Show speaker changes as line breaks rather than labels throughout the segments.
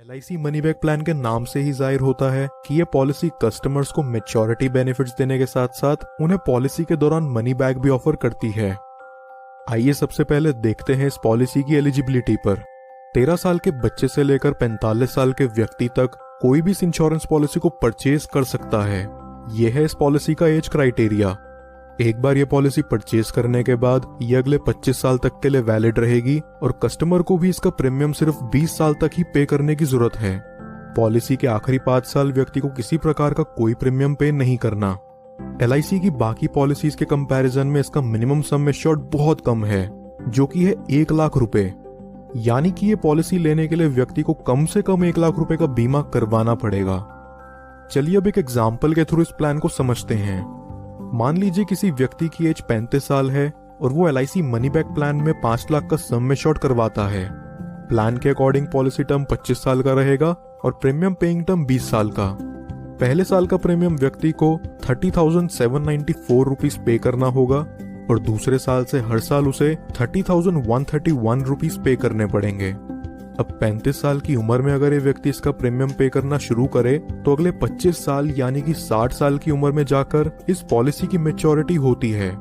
LIC money back plan के नाम से ही जाहिर होता है कि ये पॉलिसी कस्टमर्स को मैच्योरिटी बेनिफिट्स देने के साथ साथ उन्हें पॉलिसी के दौरान मनी बैक भी ऑफर करती है। आइए सबसे पहले देखते हैं इस पॉलिसी की एलिजिबिलिटी पर। 13 साल के बच्चे से लेकर 45 साल के व्यक्ति तक कोई भी इस इंश्योरेंस पॉलिसी को परचेज कर सकता है। यह है इस पॉलिसी का एज क्राइटेरिया। एक बार ये पॉलिसी परचेज करने के बाद ये अगले 25 साल तक के लिए वैलिड रहेगी और कस्टमर को भी इसका प्रीमियम सिर्फ 20 साल तक ही पे करने की जरूरत है। पॉलिसी के आखिरी 5 साल व्यक्ति को किसी प्रकार का कोई प्रीमियम पे नहीं करना। LIC की बाकी पॉलिसीज के कंपैरिजन में इसका मिनिमम सम एश्योर्ड बहुत कम है, जो कि है 1 लाख रुपए। यानी कि ये पॉलिसी लेने के लिए व्यक्ति को कम से कम 1 लाख रुपए का बीमा करवाना पड़ेगा। चलिए अब एक एग्जाम्पल के थ्रू इस प्लान को समझते हैं। मान लीजिए किसी व्यक्ति की एज 35 साल है और वो LIC मनी बैक प्लान में 5 लाख का सम एश्योर्ड करवाता है। प्लान के अकॉर्डिंग पॉलिसी टर्म 25 साल का रहेगा और प्रीमियम पेइंग टर्म 20 साल का। पहले साल का प्रीमियम व्यक्ति को 30,794 रुपीज पे करना होगा और दूसरे साल से हर साल उसे 30,131 रुपीज पे करने पड़ेंगे। अब 35 साल की उम्र में अगर ये व्यक्ति इसका प्रीमियम पे करना शुरू करे तो अगले 25 साल यानी कि 60 साल की उम्र में जाकर इस पॉलिसी की मैच्योरिटी होती है।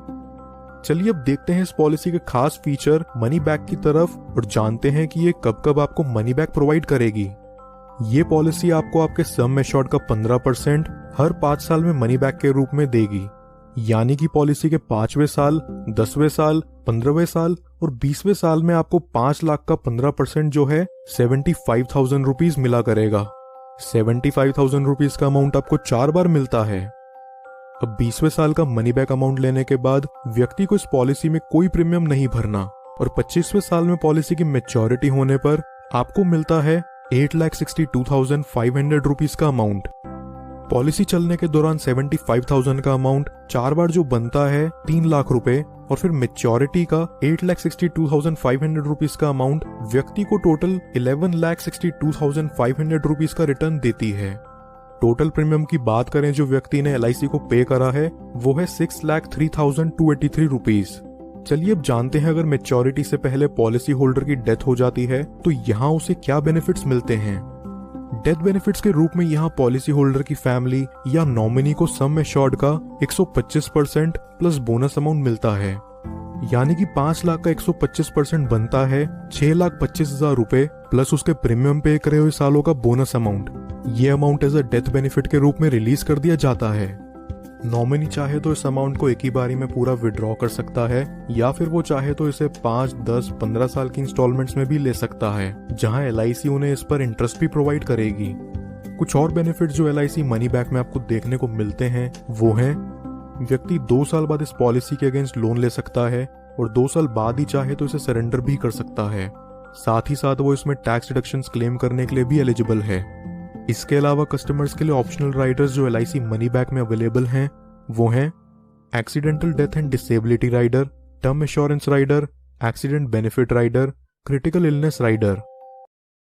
चलिए अब देखते हैं इस पॉलिसी के खास फीचर मनी बैक की तरफ और जानते हैं कि ये कब कब आपको मनी बैक प्रोवाइड करेगी। ये पॉलिसी आपको आपके सम एश्योर्ड का 15% हर 5 साल में मनी बैक के रूप में देगी। यानी कि पॉलिसी के 5वें साल, 10वें साल, 15वें साल और 20वें साल में आपको 5 लाख का 15% जो है 75,000 रुपीज मिला करेगा। 75,000 रुपीज का अमाउंट आपको 4 बार मिलता है। अब 20वें साल का मनी बैक अमाउंट लेने के बाद व्यक्ति को इस पॉलिसी में कोई प्रीमियम नहीं भरना और 25वें साल में पॉलिसी की मैच्योरिटी होने पर आपको मिलता है 8,62,500 रुपीज का अमाउंट। पॉलिसी चलने के दौरान 75,000 का अमाउंट 4 बार जो बनता है 3 लाख रुपए और फिर मैच्योरिटी का 8,62,500 रुपीज का अमाउंट व्यक्ति को टोटल 11,62,500 रुपीज का रिटर्न देती है। टोटल प्रीमियम की बात करें जो व्यक्ति ने LIC को पे करा है वो है 6,03,283 रुपीज। चलिए अब जानते हैं अगर मैच्योरिटी से पहले पॉलिसी होल्डर की डेथ हो जाती है तो यहाँ उसे क्या बेनिफिट्स मिलते हैं। डेथ बेनिफिट्स के रूप में यहाँ पॉलिसी होल्डर की फैमिली या नॉमिनी को सम एश्योर्ड का 125% प्लस बोनस अमाउंट मिलता है। यानी कि 5 लाख का 125% बनता है 6,25,000 रुपए प्लस उसके प्रीमियम पे करे हुए सालों का बोनस अमाउंट। ये amount as a death benefit के रूप में रिलीज कर दिया जाता है। नॉमिनी चाहे तो इस अमाउंट को एक ही बारी में पूरा विड्रॉ कर सकता है या फिर वो चाहे तो इसे 5, 10, 15 साल की इंस्टॉलमेंट्स में भी ले सकता है, जहां LIC उन्हें इस पर इंटरेस्ट भी प्रोवाइड करेगी। कुछ और बेनिफिट जो LIC मनी बैक में आपको देखने को मिलते हैं वो हैं व्यक्ति 2 साल बाद इस पॉलिसी के अगेंस्ट लोन ले सकता है और 2 साल बाद ही चाहे तो इसे सरेंडर भी कर सकता है। साथ ही साथ वो इसमें टैक्स डिडक्शंस क्लेम करने के लिए भी एलिजिबल है। इसके अलावा कस्टमर्स के लिए ऑप्शनल राइडर्स जो LIC मनी बैक में अवेलेबल हैं वो हैं accidental death and disability rider, term insurance rider, accident benefit rider, critical illness rider.